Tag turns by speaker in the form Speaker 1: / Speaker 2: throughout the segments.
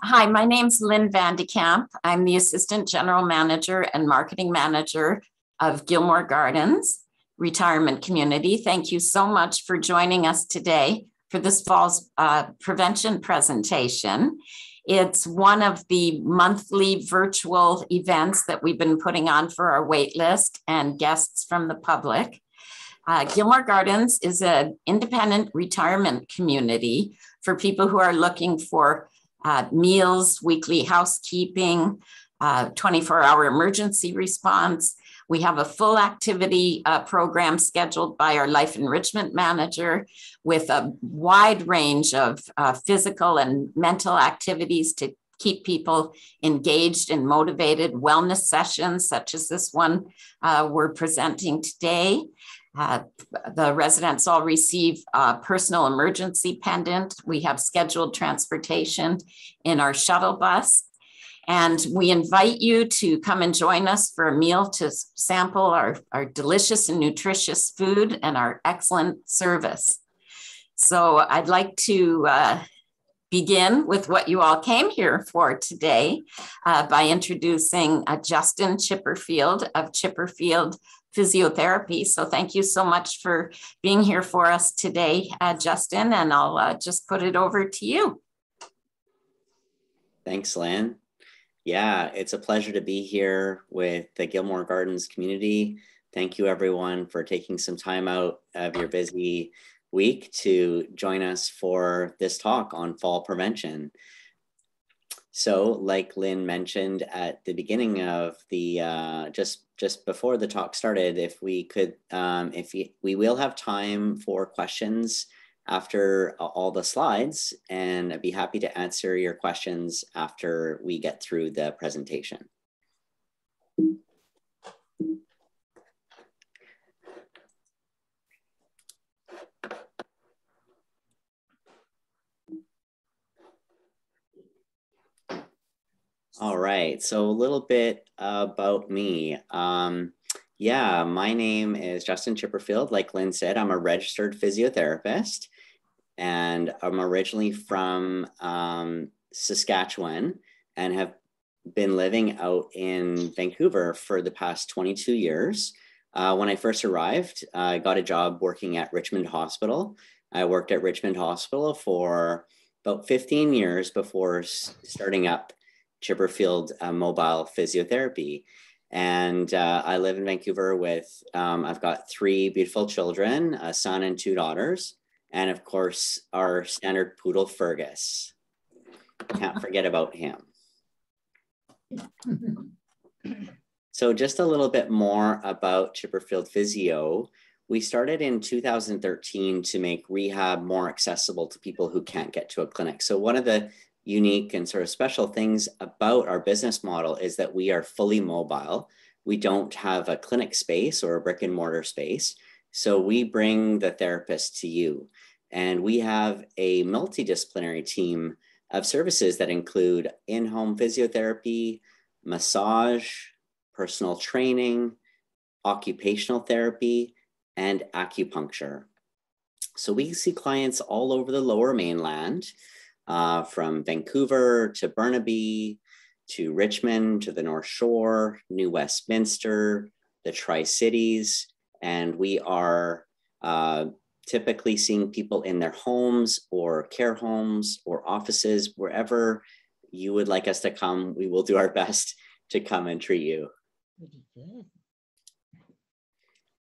Speaker 1: Hi, my name's Lynn Van de Kamp. I'm the Assistant General Manager and Marketing Manager of Gilmore Gardens Retirement Community. Thank you so much for joining us today for this fall's prevention presentation. It's one of the monthly virtual events that we've been putting on for our wait list and guests from the public. Gilmore Gardens is an independent retirement community for people who are looking for meals, weekly housekeeping, 24-hour emergency response. We have a full activity program scheduled by our life enrichment manager with a wide range of physical and mental activities to keep people engaged and motivated. Wellness sessions such as this one we're presenting today. The residents all receive a personal emergency pendant. We have scheduled transportation in our shuttle bus. And we invite you to come and join us for a meal to sample our delicious and nutritious food and our excellent service. So I'd like to begin with what you all came here for today by introducing Justin Chipperfield of Chipperfield Physiotherapy. So thank you so much for being here for us today, Justin, and I'll just put it over to you.
Speaker 2: Thanks, Lynn. Yeah, it's a pleasure to be here with the Gilmore Gardens community. Thank you everyone for taking some time out of your busy week to join us for this talk on fall prevention. So like Lynn mentioned at the beginning of the, just before the talk started, if we could, we will have time for questions after all the slides, and I'd be happy to answer your questions after we get through the presentation. All right, so a little bit about me. Yeah, my name is Justin Chipperfield. Like Lynn said, I'm a registered physiotherapist, and I'm originally from Saskatchewan and have been living out in Vancouver for the past 22 years. When I first arrived, I got a job working at Richmond Hospital. I worked at Richmond Hospital for about 15 years before starting up Chipperfield Mobile Physiotherapy. And I live in Vancouver with, I've got 3 beautiful children, a son and 2 daughters, and of course, our standard poodle, Fergus. Can't forget about him. So just a little bit more about Chipperfield Physio. We started in 2013 to make rehab more accessible to people who can't get to a clinic. So one of the unique and sort of special things about our business model is that we are fully mobile. We don't have a clinic space or a brick and mortar space. So we bring the therapist to you. And we have a multidisciplinary team of services that include in-home physiotherapy, massage, personal training, occupational therapy, and acupuncture. So we see clients all over the Lower Mainland, from Vancouver to Burnaby, to Richmond, to the North Shore, New Westminster, the Tri-Cities, and we are typically seeing people in their homes or care homes or offices, wherever you would like us to come. We will do our best to come and treat you.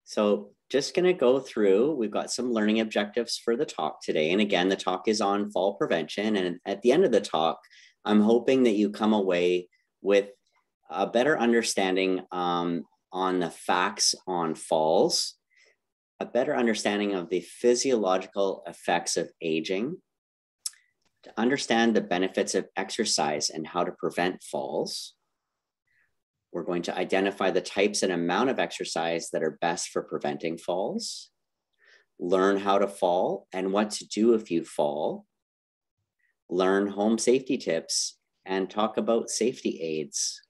Speaker 2: So just going to go through, we've got some learning objectives for the talk today. And again, the talk is on fall prevention. And at the end of the talk, I'm hoping that you come away with a better understanding on the facts on falls, a better understanding of the physiological effects of aging, to understand the benefits of exercise and how to prevent falls. We're going to identify the types and amount of exercise that are best for preventing falls, learn how to fall and what to do if you fall, learn home safety tips, and talk about safety aids.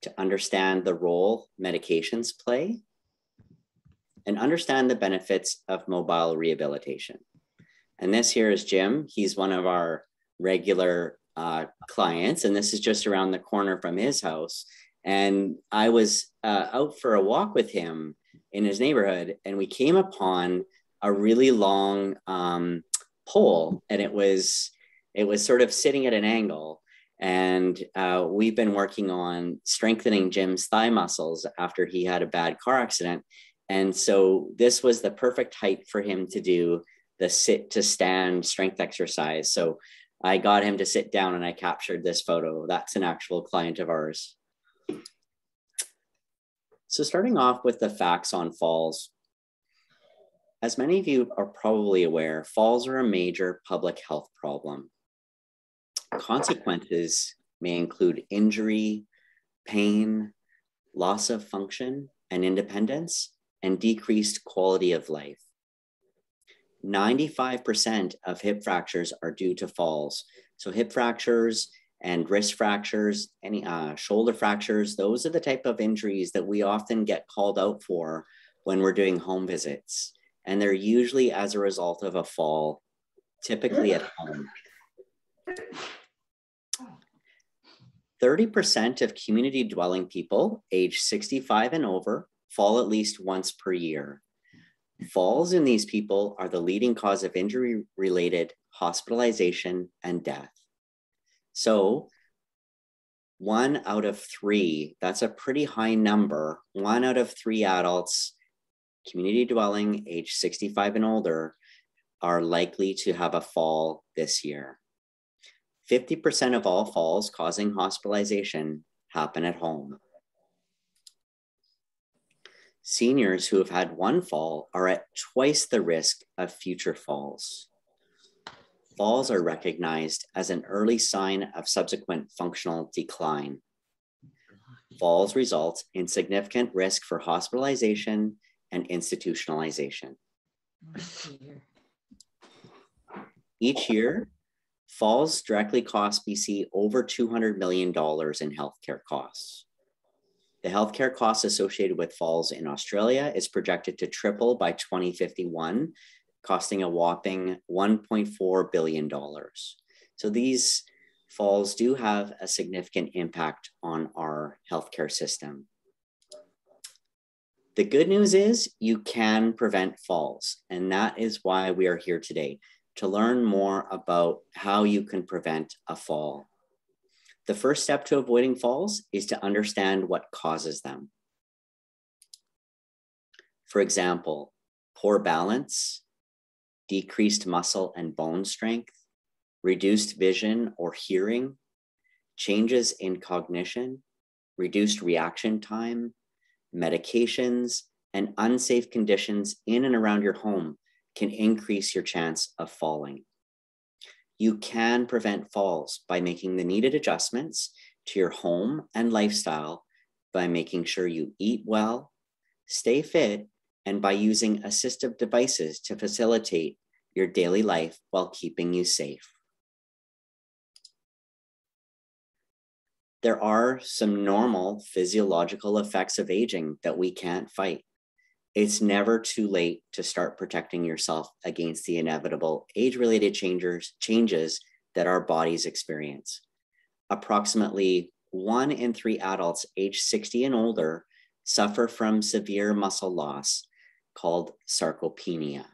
Speaker 2: To understand the role medications play, and understand the benefits of mobile rehabilitation. And this here is Jim. He's one of our regular clients, and this is just around the corner from his house. And I was out for a walk with him in his neighborhood, and we came upon a really long pole, and it was sort of sitting at an angle. And we've been working on strengthening Jim's thigh muscles after he had a bad car accident. And so this was the perfect height for him to do the sit to stand strength exercise. So I got him to sit down and I captured this photo. That's an actual client of ours. So starting off with the facts on falls. As many of you are probably aware, falls are a major public health problem. Consequences may include injury, pain, loss of function and independence, and decreased quality of life. 95% of hip fractures are due to falls. So hip fractures and wrist fractures, any shoulder fractures, those are the type of injuries that we often get called out for when we're doing home visits. And they're usually as a result of a fall, typically at home. 30% of community dwelling people age 65 and over fall at least once per year. Falls in these people are the leading cause of injury-related hospitalization and death. So 1 out of 3, that's a pretty high number. 1 out of 3 adults, community dwelling, age 65 and older, are likely to have a fall this year. 50% of all falls causing hospitalization happen at home. Seniors who have had 1 fall are at twice the risk of future falls. Falls are recognized as an early sign of subsequent functional decline. Falls result in significant risk for hospitalization and institutionalization. Each year, falls directly cost BC over $200 million in healthcare costs. The healthcare costs associated with falls in Australia is projected to triple by 2051, costing a whopping $1.4 billion. So these falls do have a significant impact on our healthcare system. The good news is you can prevent falls, and that is why we are here today, to learn more about how you can prevent a fall. The first step to avoiding falls is to understand what causes them. For example, poor balance, decreased muscle and bone strength, reduced vision or hearing, changes in cognition, reduced reaction time, medications, and unsafe conditions in and around your home can increase your chance of falling. You can prevent falls by making the needed adjustments to your home and lifestyle, by making sure you eat well, stay fit, and by using assistive devices to facilitate your daily life while keeping you safe. There are some normal physiological effects of aging that we can't fight. It's never too late to start protecting yourself against the inevitable age-related changes that our bodies experience. Approximately 1 in 3 adults aged 60 and older suffer from severe muscle loss called sarcopenia.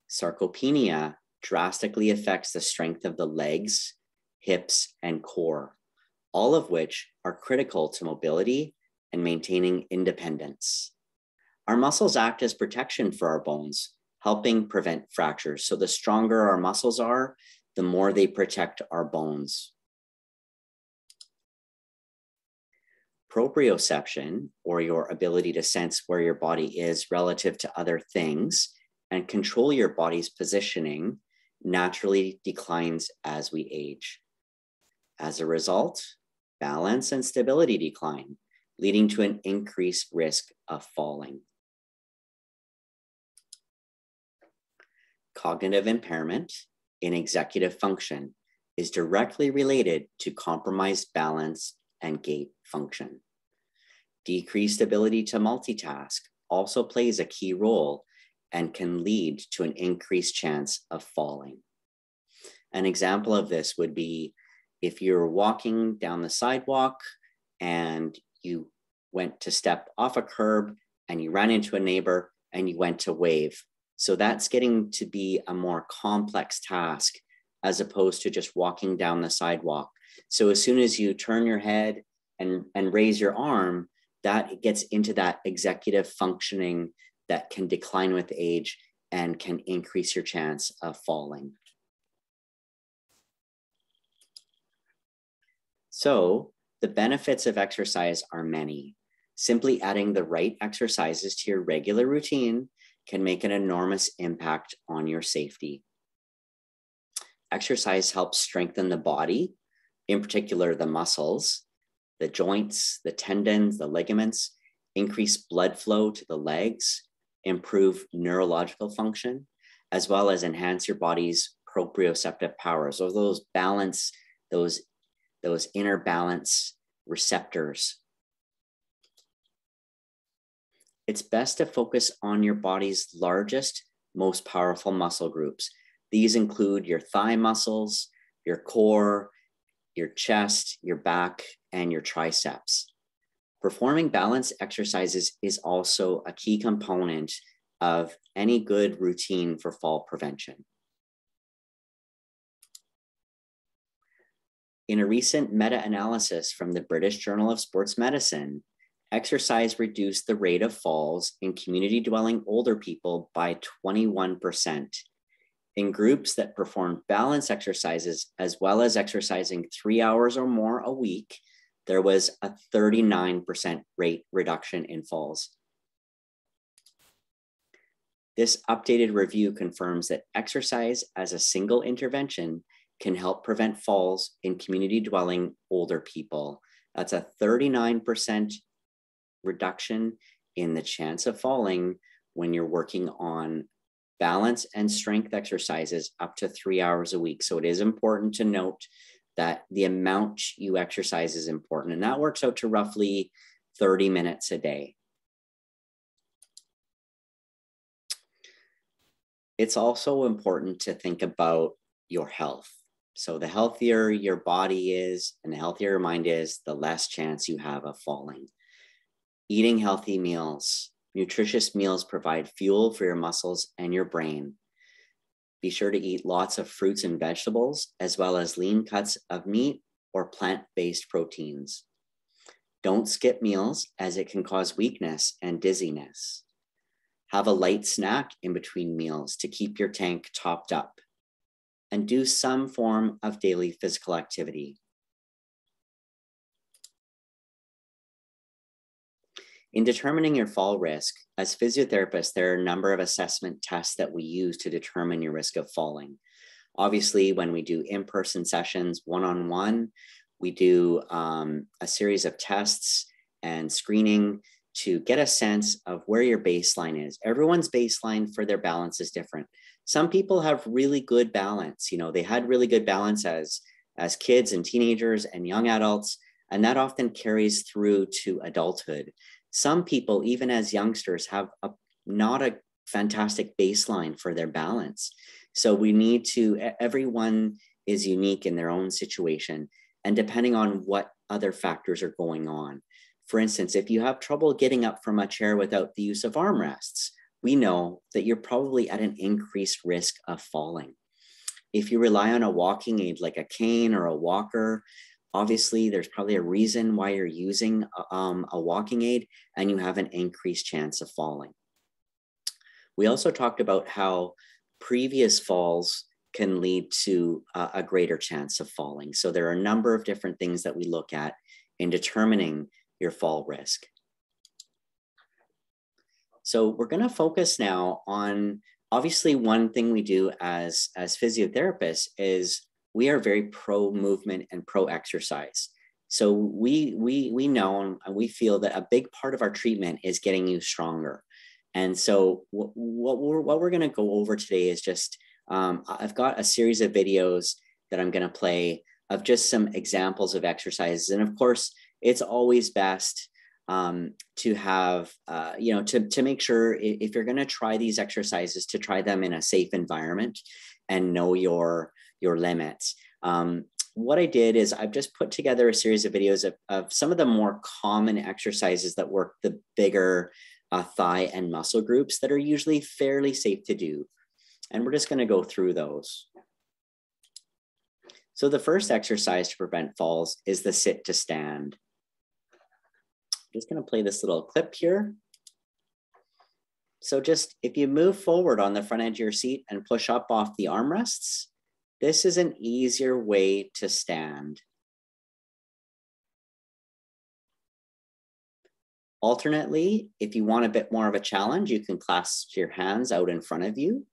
Speaker 2: Sarcopenia drastically affects the strength of the legs, hips, and core, all of which are critical to mobility and maintaining independence. Our muscles act as protection for our bones, helping prevent fractures. So the stronger our muscles are, the more they protect our bones. Proprioception, or your ability to sense where your body is relative to other things and control your body's positioning, naturally declines as we age. As a result, balance and stability decline, leading to an increased risk of falling. Cognitive impairment in executive function is directly related to compromised balance and gait function. Decreased ability to multitask also plays a key role, and can lead to an increased chance of falling. An example of this would be if you're walking down the sidewalk and you went to step off a curb and you ran into a neighbor and you went to wave. So that's getting to be a more complex task as opposed to just walking down the sidewalk. So as soon as you turn your head and raise your arm, that gets into that executive functioning that can decline with age and can increase your chance of falling. So the benefits of exercise are many. Simply adding the right exercises to your regular routine can make an enormous impact on your safety. Exercise helps strengthen the body, in particular the muscles, the joints, the tendons, the ligaments, increase blood flow to the legs, improve neurological function, as well as enhance your body's proprioceptive powers, or those balance, those inner balance receptors. It's best to focus on your body's largest, most powerful muscle groups. These include your thigh muscles, your core, your chest, your back, and your triceps. Performing balance exercises is also a key component of any good routine for fall prevention. In a recent meta-analysis from the British Journal of Sports Medicine, exercise reduced the rate of falls in community-dwelling older people by 21%. In groups that performed balance exercises, as well as exercising 3 hours or more a week, there was a 39% rate reduction in falls. This updated review confirms that exercise as a single intervention can help prevent falls in community-dwelling older people. That's a 39% reduction in the chance of falling when you're working on balance and strength exercises up to 3 hours a week. So it is important to note that the amount you exercise is important, and that works out to roughly 30 minutes a day. It's also important to think about your health. So the healthier your body is and the healthier your mind is, the less chance you have of falling. Eating healthy meals. Nutritious meals provide fuel for your muscles and your brain. Be sure to eat lots of fruits and vegetables, as well as lean cuts of meat or plant-based proteins. Don't skip meals, as it can cause weakness and dizziness. Have a light snack in between meals to keep your tank topped up. And do some form of daily physical activity. In determining your fall risk, as physiotherapists, there are a number of assessment tests that we use to determine your risk of falling. Obviously, when we do in-person sessions, one-on-one, we do a series of tests and screening to get a sense of where your baseline is. Everyone's baseline for their balance is different. Some people have really good balance. You know, they had really good balance as kids and teenagers and young adults, and that often carries through to adulthood. Some people, even as youngsters, have not a fantastic baseline for their balance. So we need to, everyone is unique in their own situation, and depending on what other factors are going on. For instance, if you have trouble getting up from a chair without the use of armrests, we know that you're probably at an increased risk of falling. If you rely on a walking aid like a cane or a walker, obviously there's probably a reason why you're using a walking aid, and you have an increased chance of falling. We also talked about how previous falls can lead to a greater chance of falling. So there are a number of different things that we look at in determining your fall risk. So we're going to focus now on, obviously, one thing we do as physiotherapists is we are very pro movement and pro exercise. So we know and we feel that a big part of our treatment is getting you stronger. And so what we're going to go over today is just, I've got a series of videos that I'm going to play of just some examples of exercises. And of course, it's always best to have, to make sure if you're going to try these exercises, to try them in a safe environment and know your limits. What I did is I've just put together a series of videos of some of the more common exercises that work the bigger thigh and muscle groups that are usually fairly safe to do. And we're just going to go through those. So the first exercise to prevent falls is the sit to stand. I'm just going to play this little clip here. So just if you move forward on the front edge of your seat and push up off the armrests, this is an easier way to stand. Alternately, if you want a bit more of a challenge, you can clasp your hands out in front of you,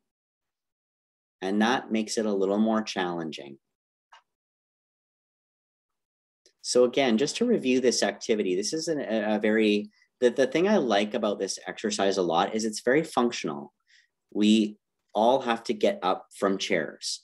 Speaker 2: and that makes it a little more challenging. So again, just to review this activity, this is the thing I like about this exercise a lot is it's very functional. We all have to get up from chairs.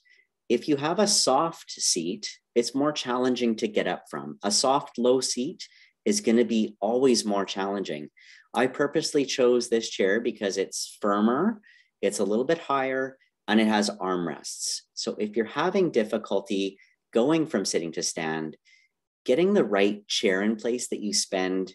Speaker 2: If you have a soft seat, it's more challenging to get up from. A soft, low seat is going to be always more challenging. I purposely chose this chair because it's firmer, it's a little bit higher, and it has armrests. So if you're having difficulty going from sitting to stand, getting the right chair in place that you spend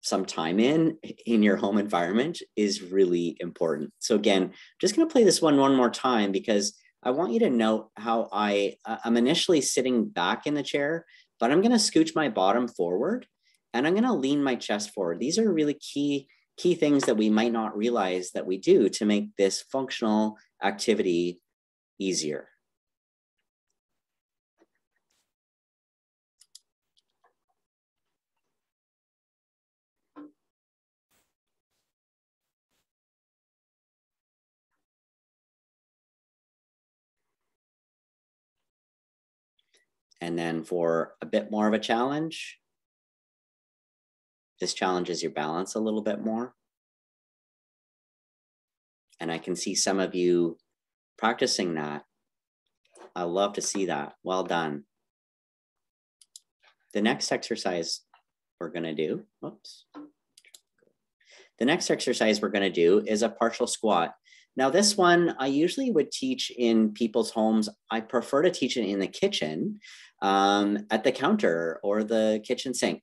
Speaker 2: some time in your home environment is really important. So again, I'm just going to play this one more time because I want you to note how I'm initially sitting back in the chair, but I'm going to scooch my bottom forward and I'm going to lean my chest forward. These are really key things that we might not realize that we do to make this functional activity easier. And then for a bit more of a challenge, this challenges your balance a little bit more. And I can see some of you practicing that. I love to see that. Well done. The next exercise we're going to do, The next exercise we're going to do is a partial squat. Now this one, I usually would teach in people's homes. I prefer to teach it in the kitchen, at the counter or the kitchen sink.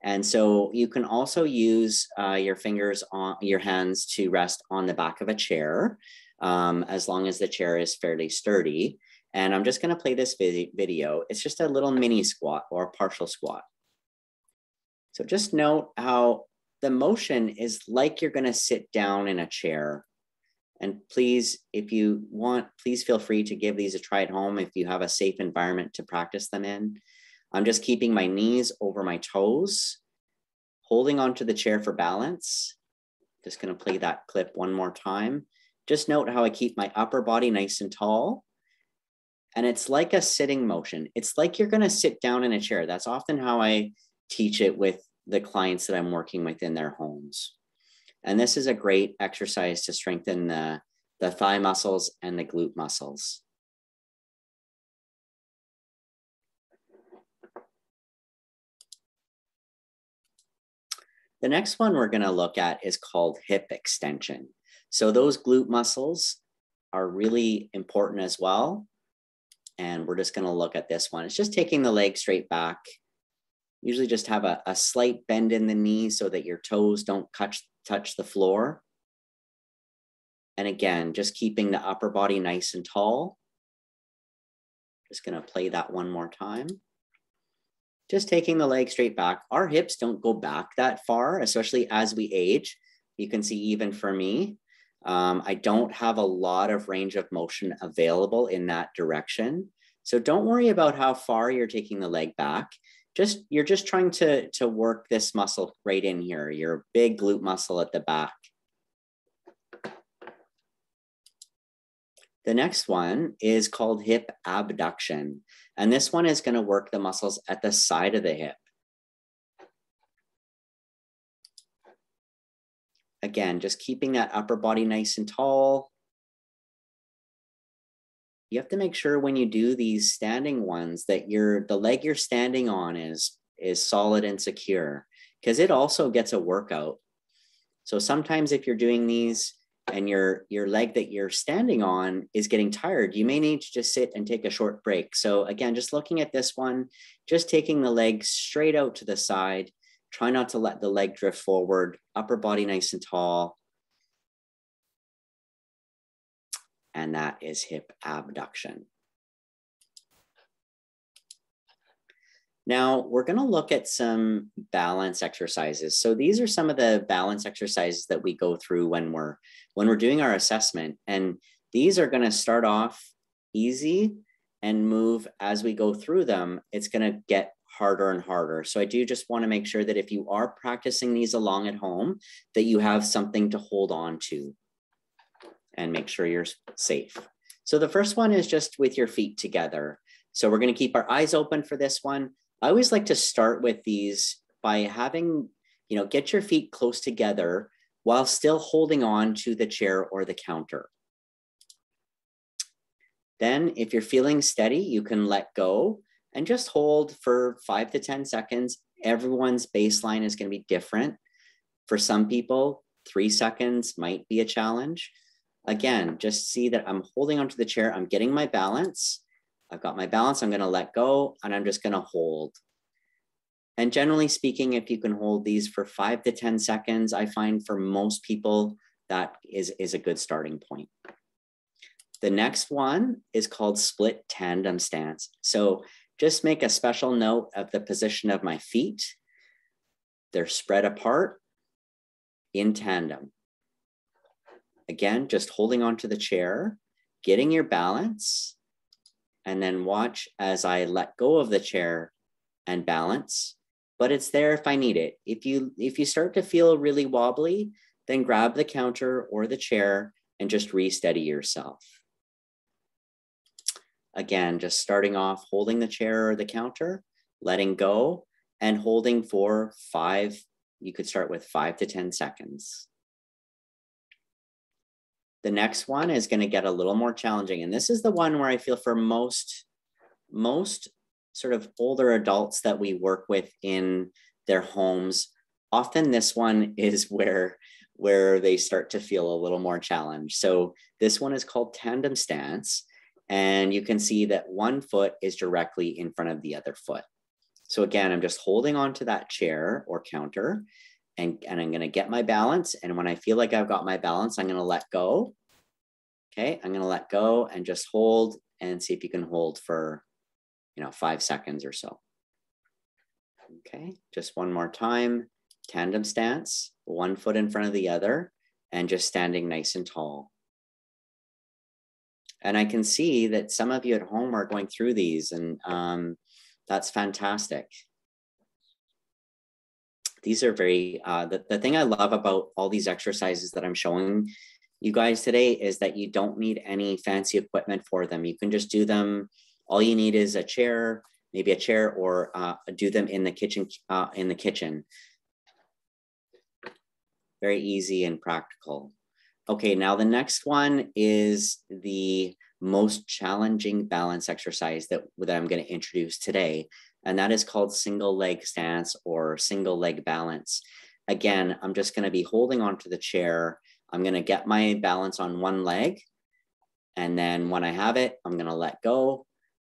Speaker 2: And so you can also use your fingers on your hands to rest on the back of a chair, as long as the chair is fairly sturdy. And I'm just going to play this video. It's just a little mini squat or partial squat. So just note how the motion is like you're going to sit down in a chair. And please, if you want, please feel free to give these a try at home if you have a safe environment to practice them in. I'm just keeping my knees over my toes, holding onto the chair for balance. Just going to play that clip one more time. Just note how I keep my upper body nice and tall. And it's like a sitting motion. It's like you're going to sit down in a chair. That's often how I teach it with the clients that I'm working with in their homes. And this is a great exercise to strengthen the thigh muscles and the glute muscles. The next one we're going to look at is called hip extension. So those glute muscles are really important as well. And we're just going to look at this one. It's just taking the leg straight back. Usually just have a slight bend in the knee so that your toes don't touch the floor. And again, just keeping the upper body nice and tall. Just going to play that one more time. Just taking the leg straight back. Our hips don't go back that far, especially as we age. You can see even for me, I don't have a lot of range of motion available in that direction. So don't worry about how far you're taking the leg back. You're just trying to work this muscle right in here, your big glute muscle at the back. The next one is called hip abduction. And this one is going to work the muscles at the side of the hip. Again, just keeping that upper body nice and tall. You have to make sure when you do these standing ones that the leg you're standing on is solid and secure. because it also gets a workout. So sometimes if you're doing these and your leg that you're standing on is getting tired, you may need to just sit and take a short break. So again, just looking at this one, just taking the leg straight out to the side, try not to let the leg drift forward, upper body nice and tall. And that is hip abduction. Now we're going to look at some balance exercises. So these are some of the balance exercises that we go through when we're doing our assessment. And these are going to start off easy and move as we go through them. It's going to get harder and harder. So I do just want to make sure that if you are practicing these along at home, that you have something to hold on to and make sure you're safe. So the first one is just with your feet together. So we're going to keep our eyes open for this one. I always like to start with these by having, get your feet close together while still holding on to the chair or the counter. Then if you're feeling steady, you can let go and just hold for 5 to 10 seconds. Everyone's baseline is going to be different. For some people, 3 seconds might be a challenge. Again, just see that I'm holding onto the chair. I'm getting my balance. I've got my balance. I'm going to let go and I'm just going to hold. And generally speaking, if you can hold these for 5 to 10 seconds, I find for most people that is a good starting point. The next one is called split tandem stance. So just make a special note of the position of my feet. They're spread apart in tandem. Again, just holding onto the chair, getting your balance, and then watch as I let go of the chair and balance, but it's there if I need it. If you start to feel really wobbly, then grab the counter or the chair and just re-steady yourself. Again, just starting off, holding the chair or the counter, letting go, and holding for 5, you could start with 5 to 10 seconds. The next one is going to get a little more challenging. And this is the one where I feel for most sort of older adults that we work with in their homes, often this one is where they start to feel a little more challenged. So this one is called tandem stance. And you can see that one foot is directly in front of the other foot. So again, I'm just holding on to that chair or counter. And I'm going to get my balance. And when I feel like I've got my balance, I'm going to let go. Okay, I'm going to let go and just hold and see if you can hold for, 5 seconds or so. Okay, just one more time. Tandem stance, one foot in front of the other, and just standing nice and tall. And I can see that some of you at home are going through these, and that's fantastic. These are very, the thing I love about all these exercises that I'm showing you guys today is that you don't need any fancy equipment for them. You can just do them. All you need is a chair, maybe a chair, or do them in the kitchen. Very easy and practical. Okay, now the next one is the most challenging balance exercise that I'm going to introduce today. And that is called single leg stance or single leg balance. Again, I'm just going to be holding onto the chair. I'm going to get my balance on one leg. And then when I have it, I'm going to let go.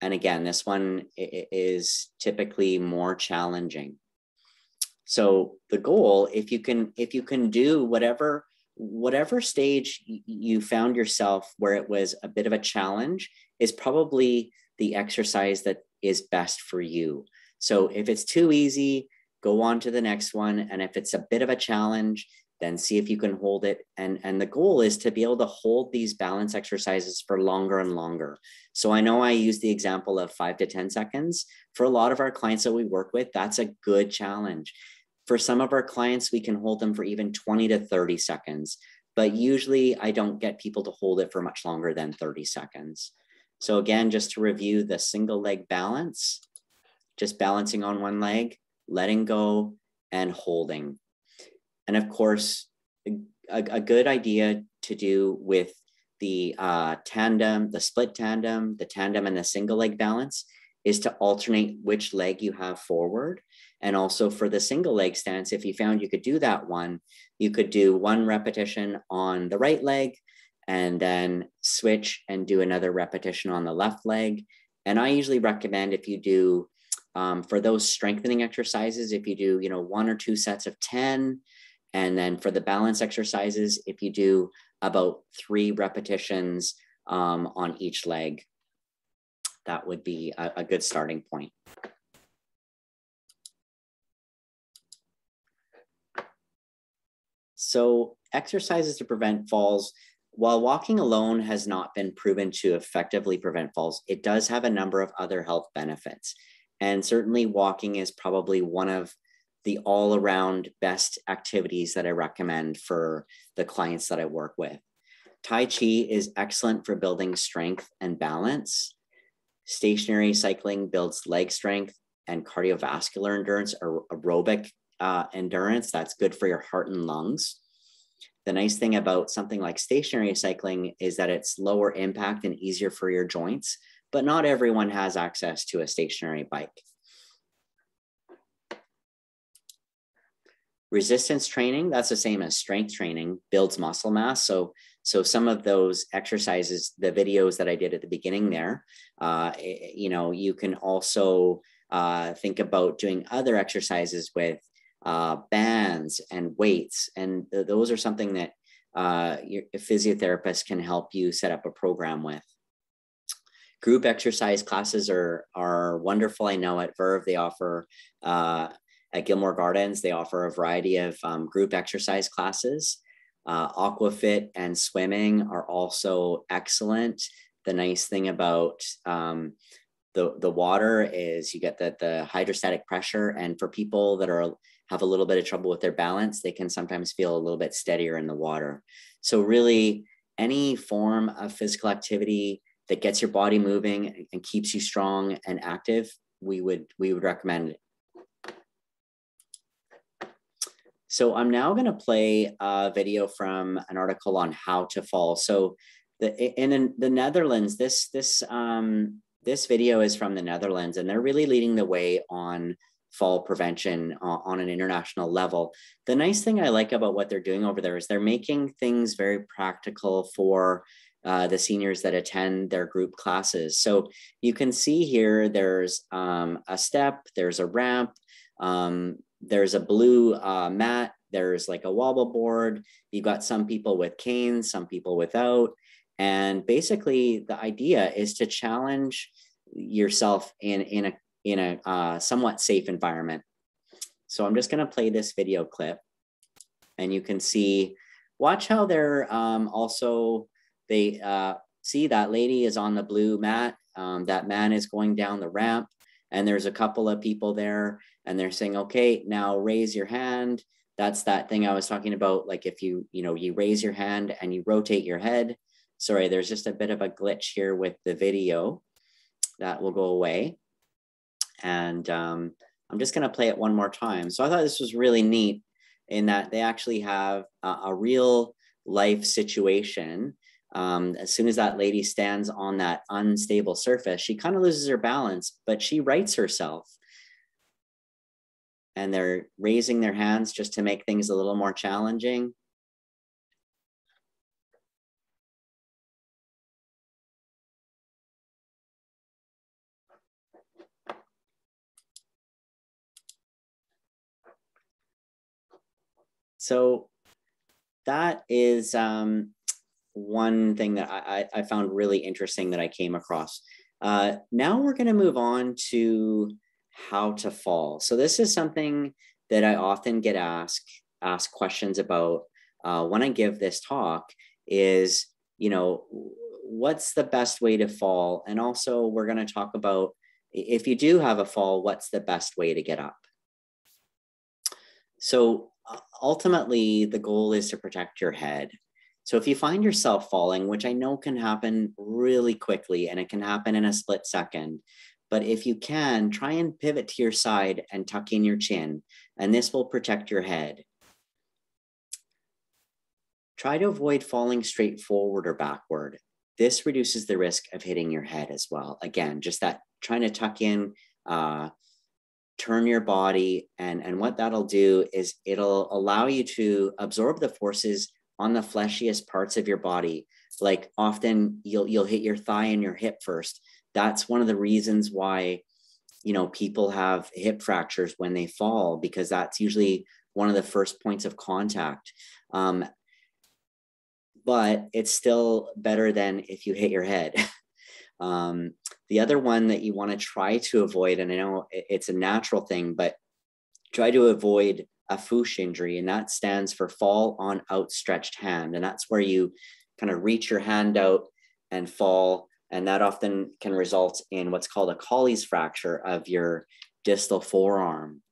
Speaker 2: And again, this one is typically more challenging. So the goal, if you can do whatever stage you found yourself where it was a bit of a challenge, is probably the exercise that is best for you. So if it's too easy, go on to the next one. And if it's a bit of a challenge, then see if you can hold it. And the goal is to be able to hold these balance exercises for longer and longer. So I know I use the example of 5 to 10 seconds. For a lot of our clients that we work with, that's a good challenge. For some of our clients, we can hold them for even 20 to 30 seconds. But usually I don't get people to hold it for much longer than 30 seconds. So again, just to review the single leg balance, just balancing on one leg, letting go, and holding. And of course, a good idea to do with the tandem, the split tandem, the tandem and the single leg balance is to alternate which leg you have forward. And also for the single leg stance, if you found you could do that one, you could do 1 repetition on the right leg and then switch and do another repetition on the left leg. And I usually recommend if you do, for those strengthening exercises, if you do, 1 or 2 sets of 10, and then for the balance exercises, if you do about 3 repetitions on each leg, that would be a good starting point. So exercises to prevent falls. While walking alone has not been proven to effectively prevent falls, it does have a number of other health benefits. And certainly walking is probably one of the all-around best activities that I recommend for the clients that I work with. Tai Chi is excellent for building strength and balance. Stationary cycling builds leg strength and cardiovascular endurance, or aerobic endurance. That's good for your heart and lungs. The nice thing about something like stationary cycling is that it's lower impact and easier for your joints, but not everyone has access to a stationary bike. Resistance training, that's the same as strength training, builds muscle mass. So some of those exercises, the videos that I did at the beginning there, you can also think about doing other exercises with bands and weights. And those are something that your physiotherapist can help you set up a program with. Group exercise classes are wonderful. I know at Verve, they offer, at Gilmore Gardens, they offer a variety of group exercise classes. Aquafit and swimming are also excellent. The nice thing about the water is you get the hydrostatic pressure, and for people that have a little bit of trouble with their balance, they can sometimes feel a little bit steadier in the water. So really, any form of physical activity that gets your body moving and keeps you strong and active, we would recommend it. So I'm now going to play a video from an article on how to fall. So in the Netherlands, this video is from the Netherlands, and they're really leading the way on fall prevention on an international level. The nice thing I like about what they're doing over there is they're making things very practical for the seniors that attend their group classes. So you can see here, there's a step, there's a ramp, there's a blue mat, there's like a wobble board. You've got some people with canes, some people without. And basically the idea is to challenge yourself in a somewhat safe environment. So I'm just going to play this video clip, and you can see, watch how they're they see that lady is on the blue mat. That man is going down the ramp, and there's a couple of people there, and they're saying, okay, now raise your hand. That's that thing I was talking about. Like if you raise your hand and you rotate your head. Sorry, there's just a bit of a glitch here with the video. That will go away. And I'm just going to play it one more time. So I thought this was really neat in that they actually have a real life situation. As soon as that lady stands on that unstable surface, she kind of loses her balance, but she rights herself. And they're raising their hands just to make things a little more challenging. So that is one thing that I found really interesting that I came across. Now we're going to move on to how to fall. So this is something that I often get asked questions about when I give this talk is, what's the best way to fall? And also we're going to talk about, if you do have a fall, what's the best way to get up? So ultimately, the goal is to protect your head. So if you find yourself falling, which I know can happen really quickly, and it can happen in a split second, but if you can, try and pivot to your side and tuck in your chin, and this will protect your head. Try to avoid falling straight forward or backward. This reduces the risk of hitting your head as well. Again, just that trying to tuck in turn your body, and what that'll do is it'll allow you to absorb the forces on the fleshiest parts of your body. Like often you'll hit your thigh and your hip first. That's one of the reasons why, you know, people have hip fractures when they fall, because that's usually one of the first points of contact. But it's still better than if you hit your head. The other one that you want to try to avoid, and I know it's a natural thing, but try to avoid a foosh injury, and that stands for fall on outstretched hand. And that's where you kind of reach your hand out and fall. And that often can result in what's called a Colles fracture of your distal forearm.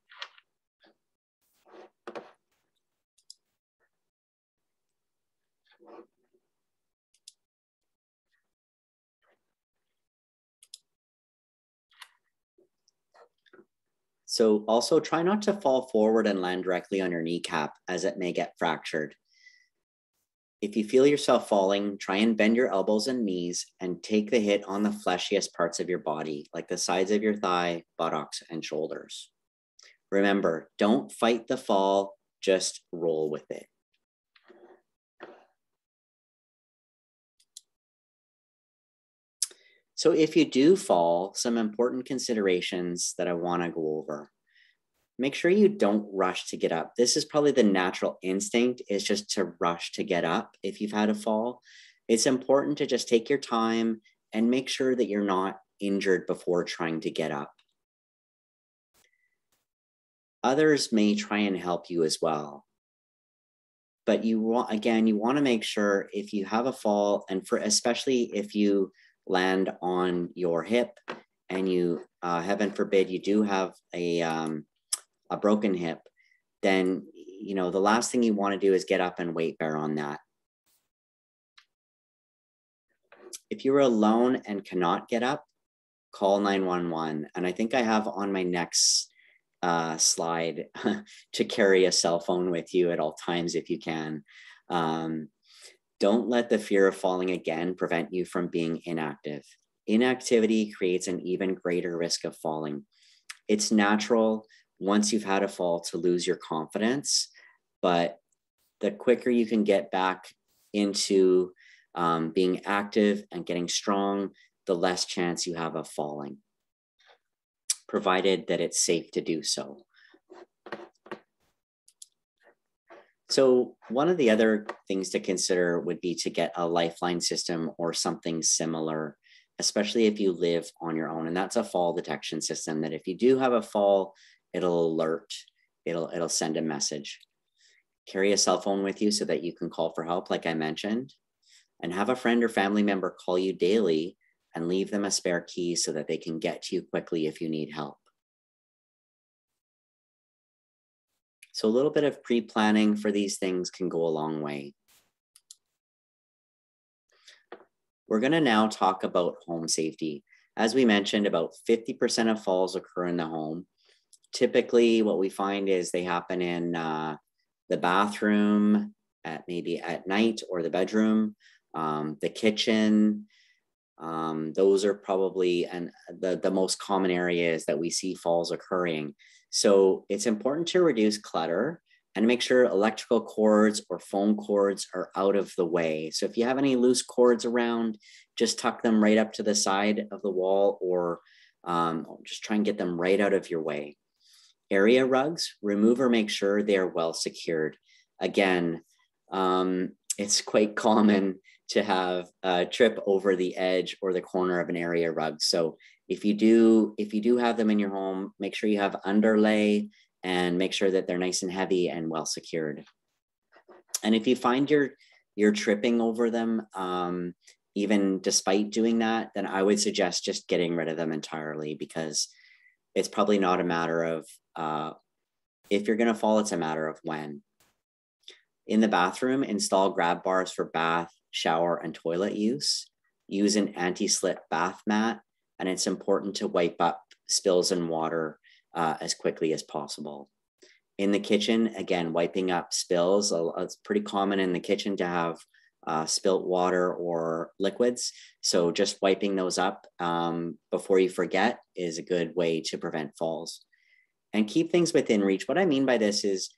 Speaker 2: So also try not to fall forward and land directly on your kneecap, as it may get fractured. If you feel yourself falling, try and bend your elbows and knees and take the hit on the fleshiest parts of your body, like the sides of your thigh, buttocks, and shoulders. Remember, don't fight the fall, just roll with it. So if you do fall, some important considerations that I want to go over. Make sure you don't rush to get up. This is probably the natural instinct, is just to rush to get up if you've had a fall. It's important to just take your time and make sure that you're not injured before trying to get up. Others may try and help you as well. But you want to make sure if you have a fall, and especially if you land on your hip and you, heaven forbid, you do have a broken hip, then, you know, the last thing you want to do is get up and weight bear on that. If you're alone and cannot get up, call 911. And I think I have on my next slide to carry a cell phone with you at all times if you can. Don't let the fear of falling again prevent you from being inactive. Inactivity creates an even greater risk of falling. It's natural once you've had a fall to lose your confidence, but the quicker you can get back into being active and getting strong, the less chance you have of falling, provided that it's safe to do so. So one of the other things to consider would be to get a lifeline system or something similar, especially if you live on your own. And that's a fall detection system that if you do have a fall, it'll alert, it'll send a message. Carry a cell phone with you so that you can call for help, like I mentioned, and have a friend or family member call you daily and leave them a spare key so that they can get to you quickly if you need help. So a little bit of pre-planning for these things can go a long way. We're going to now talk about home safety. As we mentioned, about 50% of falls occur in the home. Typically, what we find is they happen in the bathroom, maybe at night, or the bedroom, the kitchen. Those are probably the most common areas that we see falls occurring. So it's important to reduce clutter and make sure electrical cords or phone cords are out of the way. So if you have any loose cords around, just tuck them right up to the side of the wall, or just try and get them right out of your way. Area rugs, remove or make sure they are well secured. Again, it's quite common to have a trip over the edge or the corner of an area rug. So if you do have them in your home, make sure you have underlay and make sure that they're nice and heavy and well secured. And if you find you're tripping over them, even despite doing that, then I would suggest just getting rid of them entirely, because it's probably not a matter of if you're going to fall, it's a matter of when. In the bathroom, install grab bars for bath, shower, and toilet use. Use an anti-slip bath mat, and it's important to wipe up spills and water as quickly as possible. In the kitchen, again, wiping up spills. It's pretty common in the kitchen to have spilt water or liquids. So just wiping those up before you forget is a good way to prevent falls. and keep things within reach. What I mean by this is,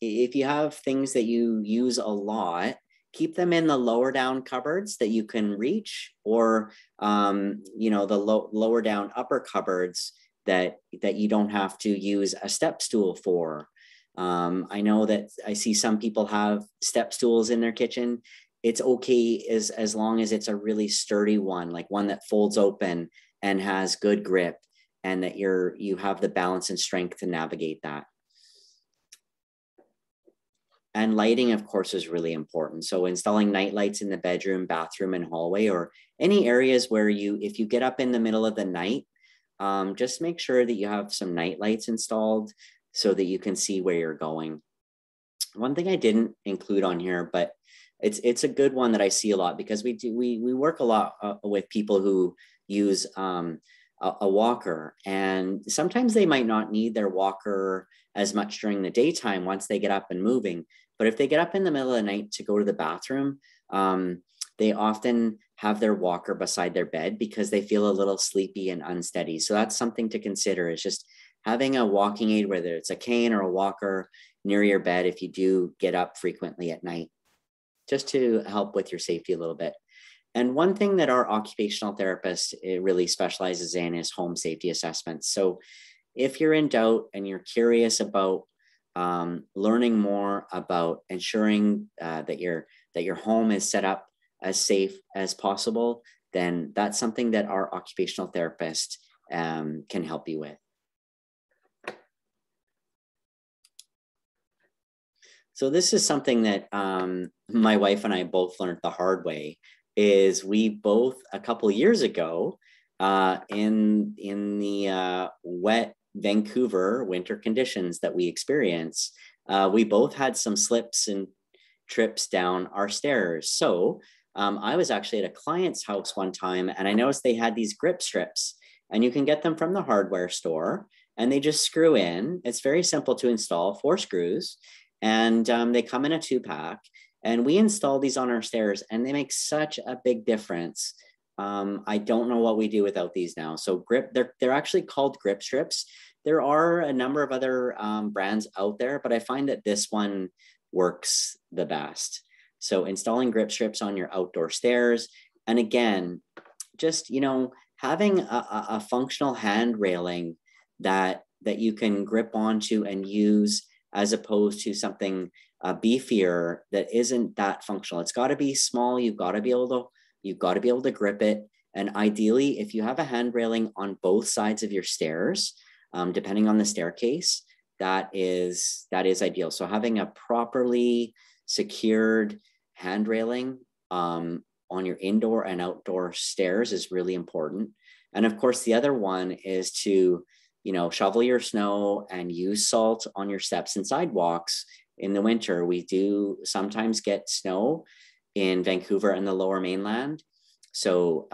Speaker 2: if you have things that you use a lot, keep them in the lower down cupboards that you can reach, or the lower down upper cupboards that you don't have to use a step stool for. I know that I see some people have step stools in their kitchen. It's okay as long as it's a really sturdy one, like one that folds open and has good grip, and that you have the balance and strength to navigate that. And lighting, of course, is really important. So installing night lights in the bedroom, bathroom, and hallway, or any areas where if you get up in the middle of the night, just make sure that you have some night lights installed so that you can see where you're going. One thing I didn't include on here, but it's a good one that I see a lot, because we work a lot with people who use a walker, and sometimes they might not need their walker as much during the daytime once they get up and moving. But if they get up in the middle of the night to go to the bathroom, they often have their walker beside their bed because they feel a little sleepy and unsteady. So that's something to consider, is just having a walking aid, whether it's a cane or a walker, near your bed if you do get up frequently at night, just to help with your safety a little bit. And one thing that our occupational therapist really specializes in is home safety assessments. So if you're in doubt and you're curious about learning more about ensuring that your home is set up as safe as possible, then that's something that our occupational therapist can help you with. So this is something that my wife and I both learned the hard way. Is we both, a couple of years ago, in the wet Vancouver winter conditions that we experience, we both had some slips and trips down our stairs. So I was actually at a client's house one time, and I noticed they had these grip strips, and you can get them from the hardware store, and they just screw in. It's very simple to install, 4 screws, and they come in a 2-pack. And we install these on our stairs, and they make such a big difference. I don't know what we do without these now. So they're actually called grip strips. There are a number of other brands out there, but I find that this one works the best. So installing grip strips on your outdoor stairs. And again, just, having a functional hand railing that you can grip onto and use, as opposed to something beefier that isn't that functional. It's got to be small. You've got to be able to grip it. And ideally, if you have a hand railing on both sides of your stairs, depending on the staircase, that is ideal. So having a properly secured hand railing on your indoor and outdoor stairs is really important. And of course, the other one is to shovel your snow and use salt on your steps and sidewalks. In the winter, we do sometimes get snow in Vancouver and the Lower Mainland. So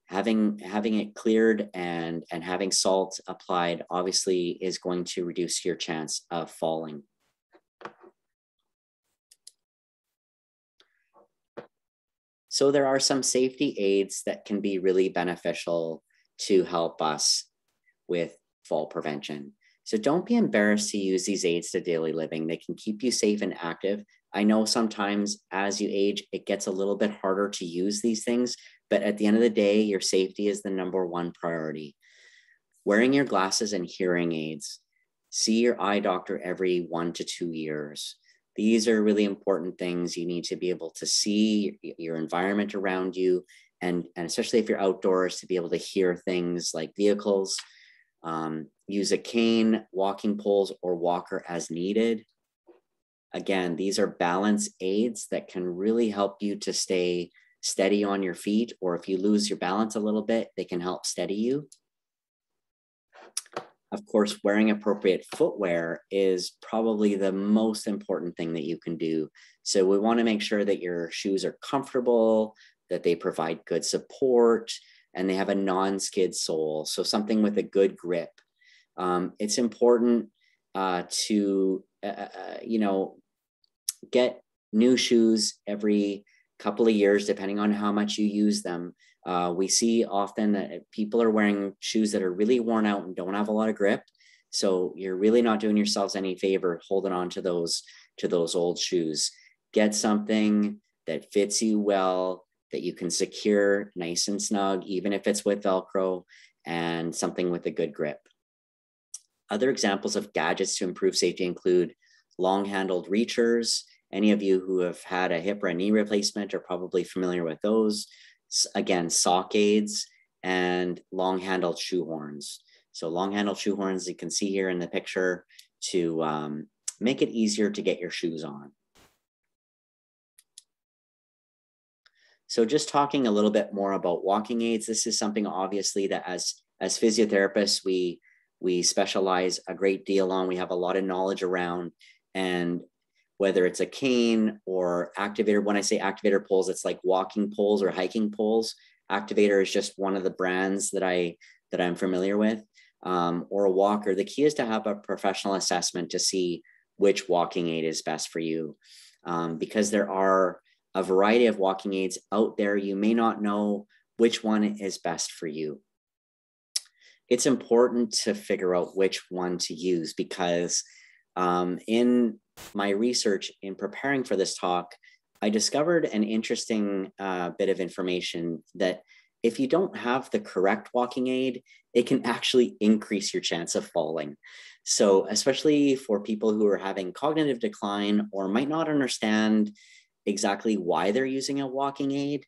Speaker 2: having it cleared and having salt applied obviously is going to reduce your chance of falling. So there are some safety aids that can be really beneficial to help us with fall prevention. So don't be embarrassed to use these aids to daily living. They can keep you safe and active. I know sometimes as you age, it gets a little bit harder to use these things, but at the end of the day, your safety is the #1 priority. Wearing your glasses and hearing aids. See your eye doctor every 1 to 2 years. These are really important things. You need to be able to see your environment around you, and especially if you're outdoors, to be able to hear things like vehicles. Use a cane, walking poles, or walker as needed. Again, these are balance aids that can really help you to stay steady on your feet, or if you lose your balance a little bit, they can help steady you. Of course, wearing appropriate footwear is probably the most important thing that you can do. So we want to make sure that your shoes are comfortable, that they provide good support, and they have a non-skid sole. So something with a good grip. It's important to, get new shoes every couple of years, depending on how much you use them. We see often that people are wearing shoes that are really worn out and don't have a lot of grip. So you're really not doing yourselves any favor holding on to those old shoes. Get something that fits you well, that you can secure nice and snug, even if it's with Velcro, and something with a good grip. Other examples of gadgets to improve safety include long-handled reachers. Any of you who have had a hip or a knee replacement are probably familiar with those. Again, sock aids and long-handled shoe horns. So long-handled shoe horns, you can see here in the picture, to make it easier to get your shoes on. So just talking a little bit more about walking aids, this is something obviously that as physiotherapists, we specialize a great deal on. We have a lot of knowledge around, and whether it's a cane or activator, when I say activator poles, it's like walking poles or hiking poles. Activator is just one of the brands that I'm familiar with, or a walker. The key is to have a professional assessment to see which walking aid is best for you, because there are a variety of walking aids out there. You may not know which one is best for you. It's important to figure out which one to use, because in my research in preparing for this talk, I discovered an interesting bit of information that if you don't have the correct walking aid, it can actually increase your chance of falling. So especially for people who are having cognitive decline or might not understand exactly why they're using a walking aid,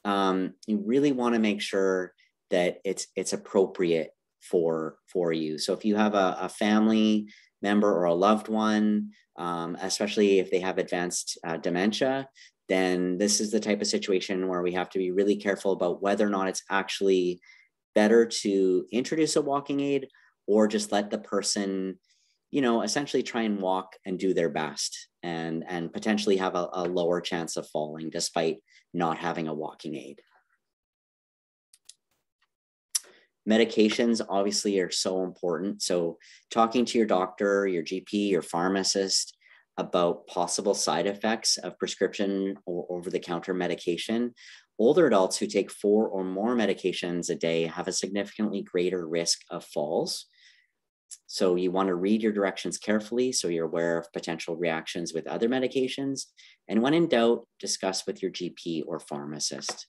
Speaker 2: you really want to make sure that it's appropriate for you. So if you have a family member or a loved one, especially if they have advanced dementia, then this is the type of situation where we have to be really careful about whether or not it's actually better to introduce a walking aid or just let the person, essentially try and walk and do their best and potentially have a lower chance of falling despite not having a walking aid. Medications obviously are so important. So talking to your doctor, your GP, your pharmacist about possible side effects of prescription or over-the-counter medication. Older adults who take 4 or more medications a day have a significantly greater risk of falls. So you want to read your directions carefully so you're aware of potential reactions with other medications. And when in doubt, discuss with your GP or pharmacist.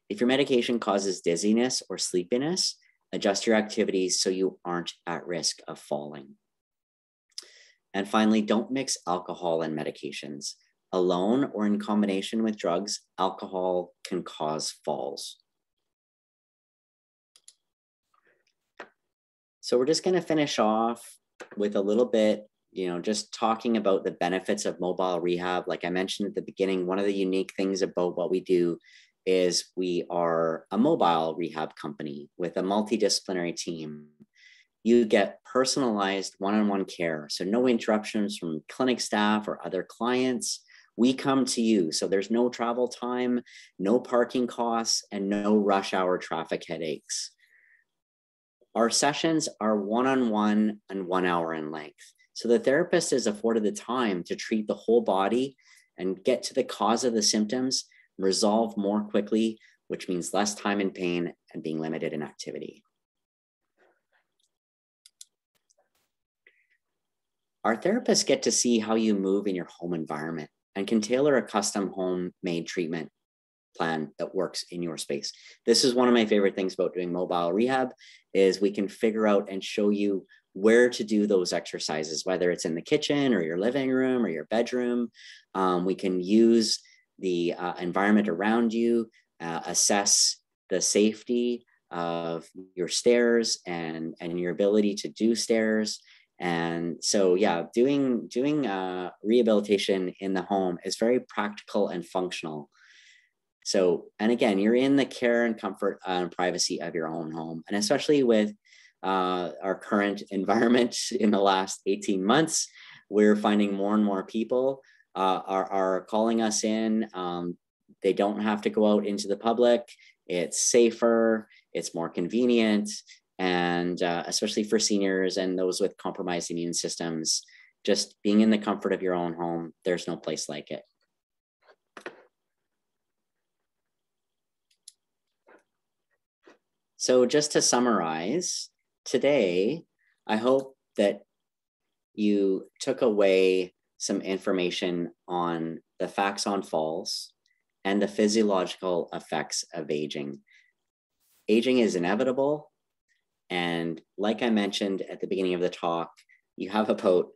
Speaker 2: If your medication causes dizziness or sleepiness, adjust your activities so you aren't at risk of falling. And finally, don't mix alcohol and medications. Alone or in combination with drugs, alcohol can cause falls. So we're just going to finish off with a little bit, just talking about the benefits of mobile rehab. Like I mentioned at the beginning, one of the unique things about what we do is we are a mobile rehab company with a multidisciplinary team. You get personalized one-on-one care. So no interruptions from clinic staff or other clients. We come to you. So there's no travel time, no parking costs, and no rush hour traffic headaches. Our sessions are one-on-one and 1 hour in length. So the therapist is afforded the time to treat the whole body and get to the cause of the symptoms, resolve more quickly, which means less time in pain and being limited in activity. Our therapists get to see how you move in your home environment and can tailor a custom homemade treatment plan that works in your space. This is one of my favorite things about doing mobile rehab is we can figure out and show you where to do those exercises, whether it's in the kitchen or your living room or your bedroom. We can use the environment around you, assess the safety of your stairs and your ability to do stairs. And so, yeah, doing rehabilitation in the home is very practical and functional. So, and again, you're in the care and comfort and privacy of your own home. And especially with our current environment in the last 18 months, we're finding more and more people are calling us in. They don't have to go out into the public. It's safer, it's more convenient. And especially for seniors and those with compromised immune systems, just being in the comfort of your own home, there's no place like it. So just to summarize, today, I hope that you took away some information on the facts on falls and the physiological effects of aging. Aging is inevitable. And like I mentioned at the beginning of the talk, you have about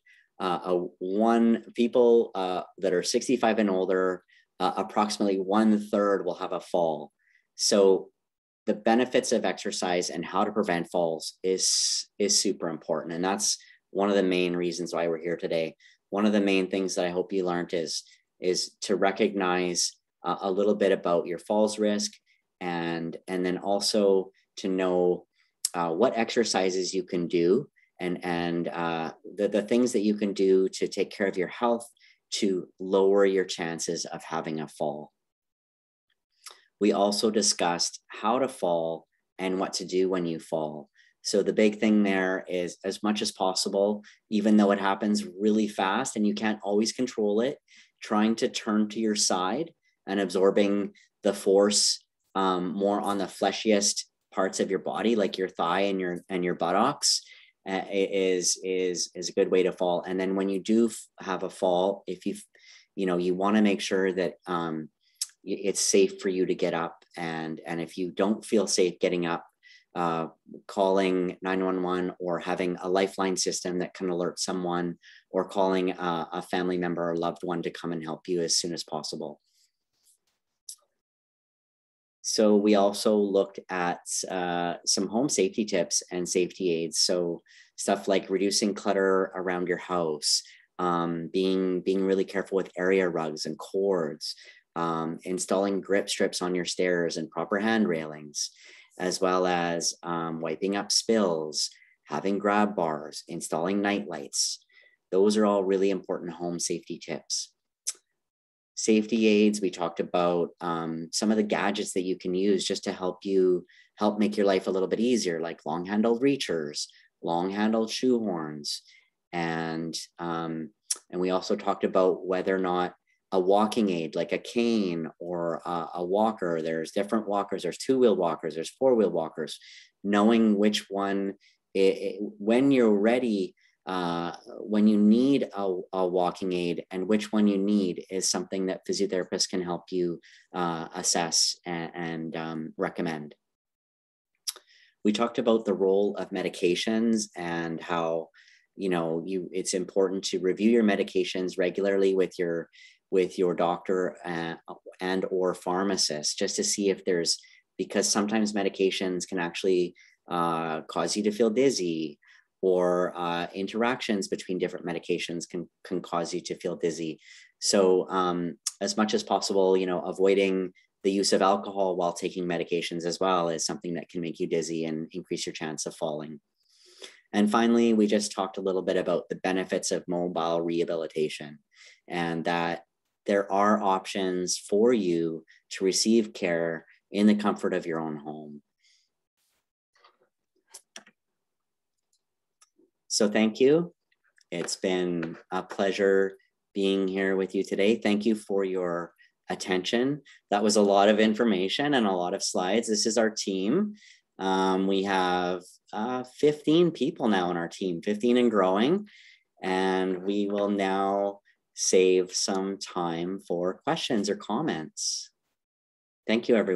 Speaker 2: people that are 65 and older, approximately 1/3 will have a fall. So the benefits of exercise and how to prevent falls is super important. And that's one of the main reasons why we're here today. One of the main things that I hope you learned is to recognize a little bit about your falls risk, and then also to know what exercises you can do, and the things that you can do to take care of your health to lower your chances of having a fall. We also discussed how to fall and what to do when you fall. So the big thing there is, as much as possible, even though it happens really fast and you can't always control it, trying to turn to your side and absorbing the force more on the fleshiest parts of your body, like your thigh and your buttocks, is a good way to fall. And then when you do have a fall, if you want to make sure that it's safe for you to get up, and if you don't feel safe getting up, calling 911 or having a lifeline system that can alert someone, or calling a family member or loved one to come and help you as soon as possible. So we also looked at some home safety tips and safety aids. So stuff like reducing clutter around your house, being really careful with area rugs and cords, installing grip strips on your stairs and proper hand railings, as well as wiping up spills, having grab bars, installing night lights. Those are all really important home safety tips. Safety aids, we talked about some of the gadgets that you can use just to help make your life a little bit easier, like long-handled reachers, long-handled shoe horns. And we also talked about whether or not a walking aid, like a cane or a walker, there's different walkers, there's two-wheel walkers, there's four-wheel walkers, knowing which one, when you're ready, when you need a walking aid and which one you need, is something that physiotherapists can help you assess and recommend. We talked about the role of medications and how it's important to review your medications regularly with your doctor and or pharmacist, just to see if because sometimes medications can actually cause you to feel dizzy, or interactions between different medications can cause you to feel dizzy. So as much as possible, avoiding the use of alcohol while taking medications as well is something that can make you dizzy and increase your chance of falling. And finally, we just talked a little bit about the benefits of mobile rehabilitation, and that there are options for you to receive care in the comfort of your own home. So thank you. It's been a pleasure being here with you today. Thank you for your attention. That was a lot of information and a lot of slides. This is our team. We have 15 people now on our team, 15 and growing. And we will now save some time for questions or comments. Thank you, everyone.